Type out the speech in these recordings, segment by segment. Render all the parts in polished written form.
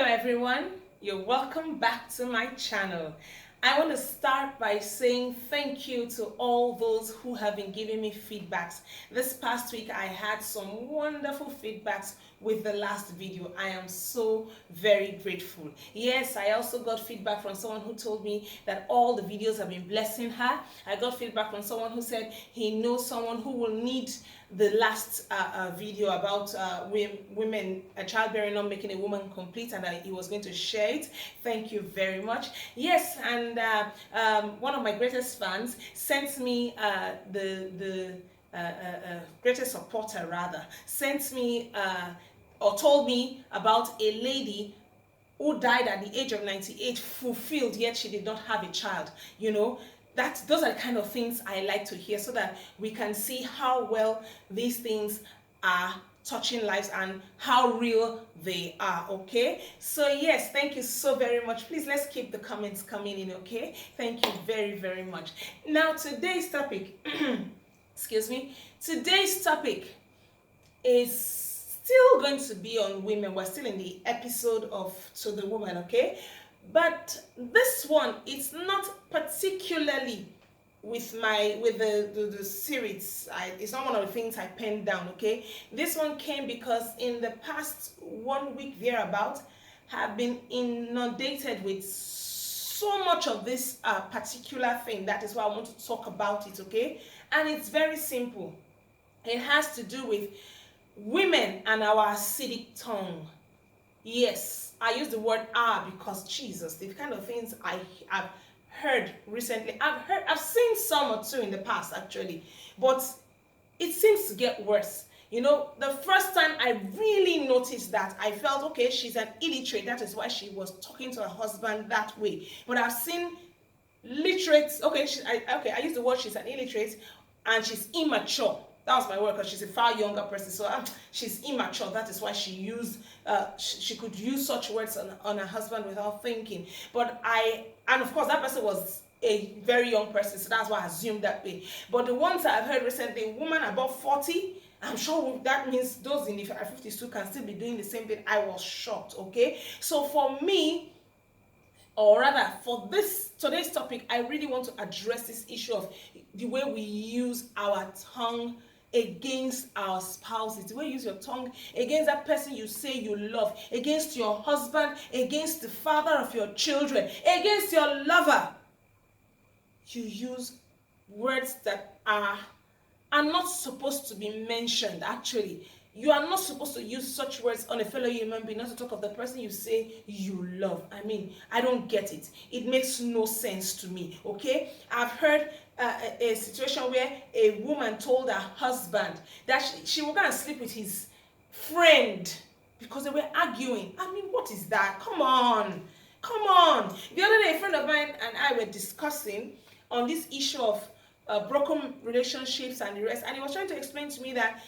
everyone, you're welcome back to my channel. I want to start by saying thank you to all those who have been giving me feedbacks. This past week I had some wonderful feedbacks with the last video. I am so very grateful. Yes, I also got feedback from someone who told me that all the videos have been blessing her. I got feedback from someone who said he knows someone who will need the last video about women, childbearing not making a woman complete, and he was going to share it. Thank you very much. Yes, and one of my greatest fans sent me greatest supporter rather sent me or told me about a lady who died at the age of 98, fulfilled, yet she did not have a child. Those are the kind of things I like to hear, so that we can see how well these things are touching lives and how real they are. Okay, so yes, thank you so very much. Please, let's keep the comments coming in. Okay, thank you very, very much. Now, today's topic excuse me, today's topic is still going to be on women. We're still in the episode of To the Woman, okay? But this one, it's not particularly with the series. It's not one of the things I penned down, okay? This one came because in the past 1 week thereabout, have been inundated with so much of this particular thing. That is why I want to talk about it, okay? And it's very simple. It has to do with women and our acidic tongue. Yes, I use the word because Jesus, the kind of things I've heard recently, I've seen some or two in the past actually, but it seems to get worse. The first time I really noticed that, I felt, okay, she's an illiterate. That is why she was talking to her husband that way. But I've seen literate. Okay, I use the word she's an illiterate, and she's immature. That was my word, because she's a far younger person. So she's immature. That is why she could use such words on her husband without thinking. And of course, that person was a very young person, so that's why I assumed that way. But the ones I've heard recently, a woman above 40, I'm sure that means those in the 50s too can still be doing the same thing. I was shocked, okay? So for me, or rather for today's topic, I really want to address this issue of the way we use our tongue against our spouses, the way you use your tongue against that person you say you love, against your husband, against the father of your children, against your lover. You use words that are not supposed to be mentioned. Actually, you are not supposed to use such words on a fellow human being, not to talk of the person you say you love. I don't get it. It makes no sense to me, okay? I've heard a situation where a woman told her husband that she would go and sleep with his friend because they were arguing. What is that? Come on. The other day, a friend of mine and I were discussing on this issue of broken relationships and the rest, and he was trying to explain to me that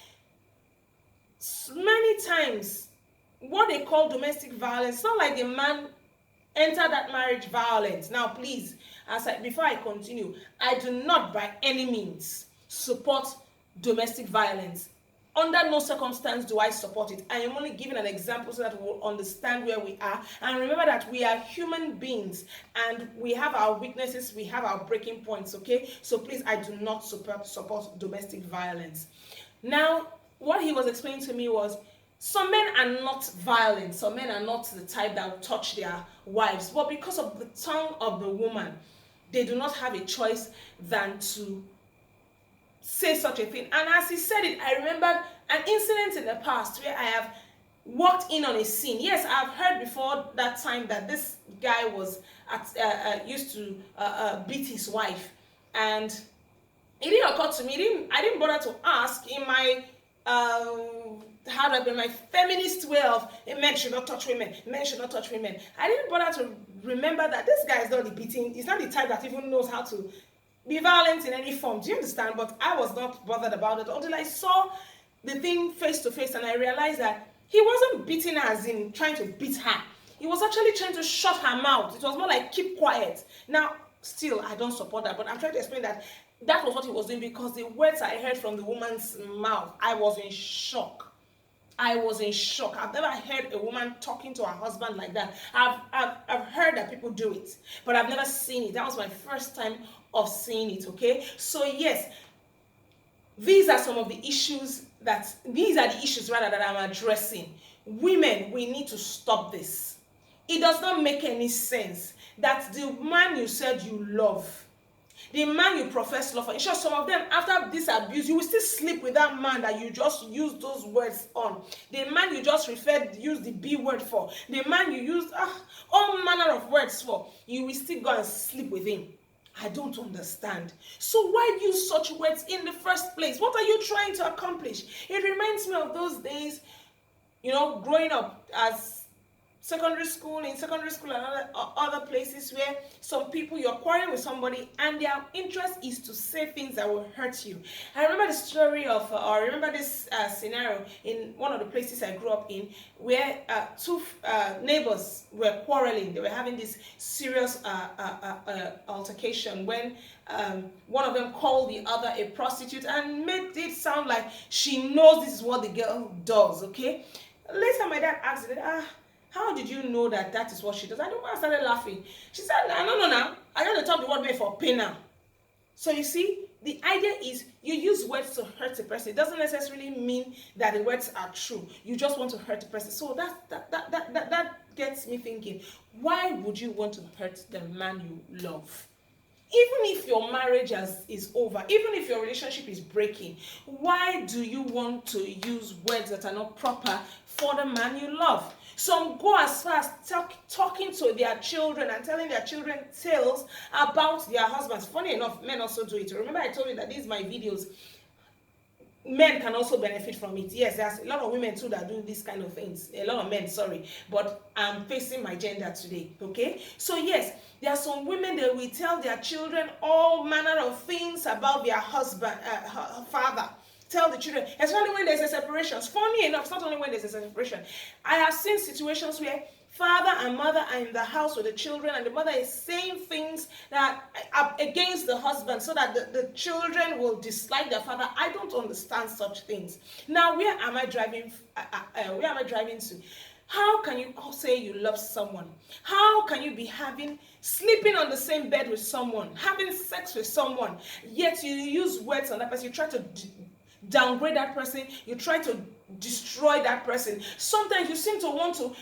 many times what they call domestic violence, it's not like the man entered that marriage violent. Now please, before I continue, I do not by any means support domestic violence. Under no circumstance do I support it. I am only giving an example so that we'll understand where we are. And remember that we are human beings and we have our weaknesses, we have our breaking points, okay? So please, I do not support domestic violence. Now, what he was explaining to me was, some men are not violent. Some men are not the type that will touch their wives. But because of the tongue of the woman, they do not have a choice than to say such a thing. And as he said it, I remembered an incident in the past where I have walked in on a scene. Yes, I've heard before that time that this guy was used to beat his wife, and it didn't occur to me. I didn't bother to ask in my my feminist way of men should not touch women. Men should not touch women. I didn't bother to remember that this guy is not the beating. He's not the type that even knows how to be violent in any form. Do you understand? But I was not bothered about it until I saw the thing face to face, and I realized that he wasn't beating her as in trying to beat her. He was actually trying to shut her mouth. It was more like keep quiet. Now, still, I don't support that, but I'm trying to explain that was what he was doing, because the words I heard from the woman's mouth, I was in shock. I was in shock. I've never heard a woman talking to her husband like that. I've heard that people do it, but I've never seen it. That was my first time of seeing it, okay? So yes, these are the issues that I'm addressing. Women, we need to stop this. It does not make any sense that the man you said you love, the man you profess love for, in short, some of them, after this abuse, you will still sleep with that man that you just used those words on. The man you just used the B word for. The man you used all manner of words for. You will still go and sleep with him. I don't understand. So why use such words in the first place? What are you trying to accomplish? It reminds me of those days, growing up as in secondary school and other places where some people, you're quarreling with somebody and their interest is to say things that will hurt you. I remember the story of, or I remember this scenario in one of the places I grew up in, where two neighbors were quarreling. They were having this serious altercation when one of them called the other a prostitute and made it sound like she knows this is what the girl does, okay? Later my dad asked it, how did you know that is what she does? I started laughing. She said, no. I got to talk the word made for pain now. So you see, the idea is you use words to hurt a person. It doesn't necessarily mean that the words are true. You just want to hurt a person. So that gets me thinking, why would you want to hurt the man you love? Even if your marriage is over, even if your relationship is breaking, why do you want to use words that are not proper for the man you love? Some go as far as talking to their children and telling their children tales about their husbands. Funny enough, men also do it. Remember I told you that these are my videos. Men can also benefit from it. Yes, there's a lot of women too that do these kind of things. A lot of men, sorry. But I'm facing my gender today, okay? So yes, there are some women that will tell their children all manner of things about their husband, father. Tell the children, especially when there's a separation. Funny enough, it's not only when there's a separation. I have seen situations where father and mother are in the house with the children and the mother is saying things that are against the husband so that the children will dislike their father. I don't understand such things. Now, where am I driving to? How can you say you love someone? How can you be sleeping on the same bed with someone, having sex with someone, yet you use words on that person, you try to downgrade that person, you try to destroy that person. Sometimes you seem to want to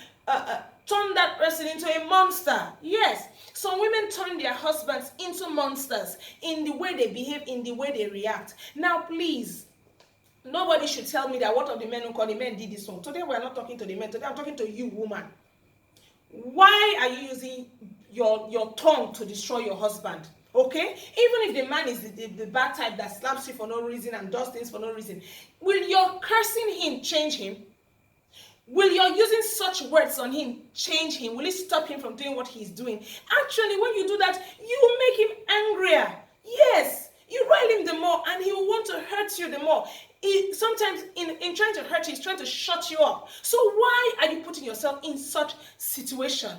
turn that person into a monster. Yes, some women turn their husbands into monsters in the way they behave, in the way they react. Now, please, nobody should tell me that what of the men who call the men did this one. Today we are not talking to the men. Today I'm talking to you, woman. Why are you using your tongue to destroy your husband? Okay? Even if the man is the bad type that slaps you for no reason and does things for no reason, will your cursing him change him? Will your using such words on him change him? Will it stop him from doing what he's doing? Actually, when you do that, you make him angrier. Yes, you rile him the more and he will want to hurt you the more. Sometimes in trying to hurt you, he's trying to shut you up. So why are you putting yourself in such situation?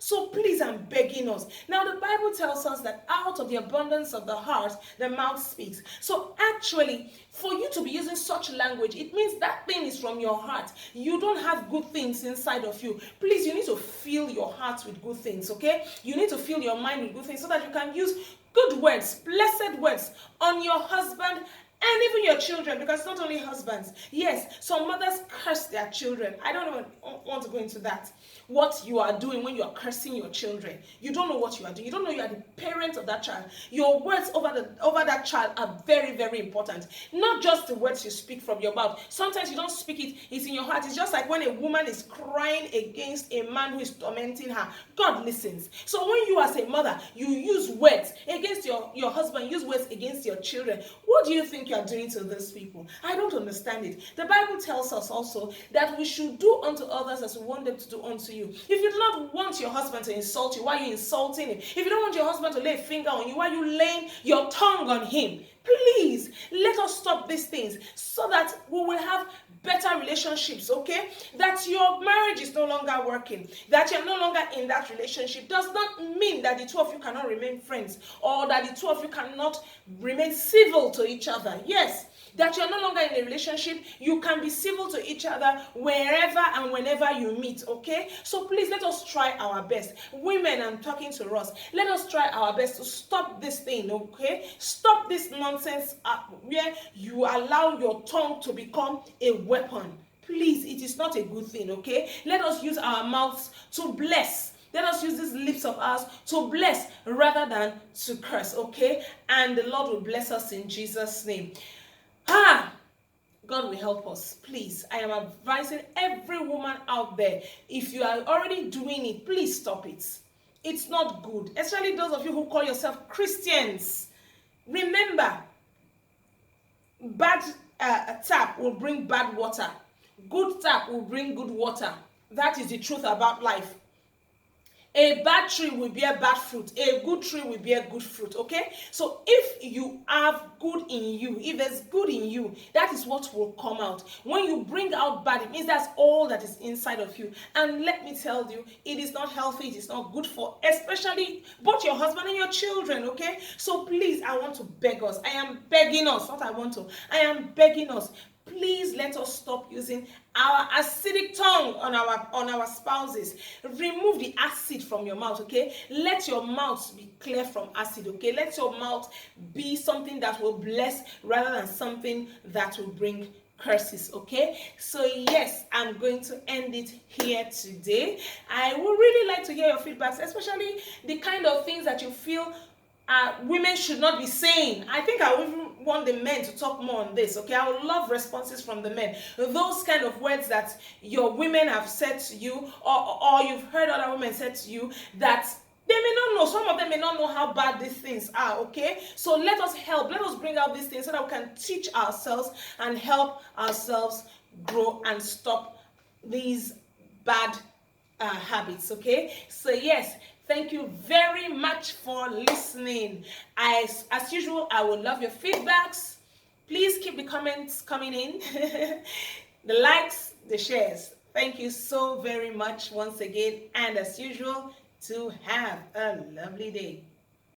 So please, I'm begging us. Now the Bible tells us that out of the abundance of the heart, the mouth speaks. So actually, for you to be using such language, it means that thing is from your heart. You don't have good things inside of you. Please, you need to fill your heart with good things, okay? You need to fill your mind with good things so that you can use good words, blessed words on your husband and even your children, because it's not only husbands. Yes, some mothers curse their children. I don't even want to go into that. What you are doing when you are cursing your children. You don't know what you are doing. You don't know you are the parent of that child. Your words over that child are very, very important. Not just the words you speak from your mouth. Sometimes you don't speak it. It's in your heart. It's just like when a woman is crying against a man who is tormenting her. God listens. So when you as a mother, you use words against your husband, use words against your children. What do you think you are doing to these people? I don't understand it. The Bible tells us also that we should do unto others as we want them to do unto you. If you do not want your husband to insult you, why are you insulting him? If you don't want your husband to lay a finger on you, why are you laying your tongue on him? Please, let us stop these things so that we will have better relationships, okay? That your marriage is no longer working, that you're no longer in that relationship does not mean that the two of you cannot remain friends or that the two of you cannot remain civil to each other. Yes, that you're no longer in a relationship, you can be civil to each other wherever and whenever you meet, okay? So please, let us try our best. Women, I'm talking to us. Let us try our best to stop this thing, okay? Stop this nonsense where you allow your tongue to become a weapon. Please, it is not a good thing, okay? Let us use our mouths to bless. Let us use these lips of ours to bless rather than to curse, okay? And the Lord will bless us in Jesus' name. God will help us. Please, I am advising every woman out there, if you are already doing it, please stop it. It's not good, especially those of you who call yourself Christians. Remember, bad tap will bring bad water. Good tap will bring good water. That is the truth about life. A bad tree will bear bad fruit. A good tree will bear good fruit, okay? So if you have good in you, if there's good in you, that is what will come out. When you bring out bad, it means that's all that is inside of you. And let me tell you, it is not healthy, it is not good for, especially both your husband and your children, okay? So please, I want to beg us. I am begging us, not I want to. I am begging us. Please let us stop using our acidic tongue on our spouses. Remove the acid from your mouth, okay? Let your mouth be clear from acid, okay? Let your mouth be something that will bless rather than something that will bring curses, okay? So yes, I'm going to end it here today. I would really like to hear your feedbacks, especially the kind of things that you feel women should not be saying. I think I would even want the men to talk more on this, okay? I would love responses from the men. Those kind of words that your women have said to you, or you've heard other women say to you, that they may not know. Some of them may not know how bad these things are, okay? So let us help. Let us bring out these things so that we can teach ourselves and help ourselves grow and stop these bad habits, okay? So yes, thank you very much for listening. As usual, I would love your feedbacks. Please keep the comments coming in, the likes, the shares. Thank you so very much once again, and as usual, to have a lovely day.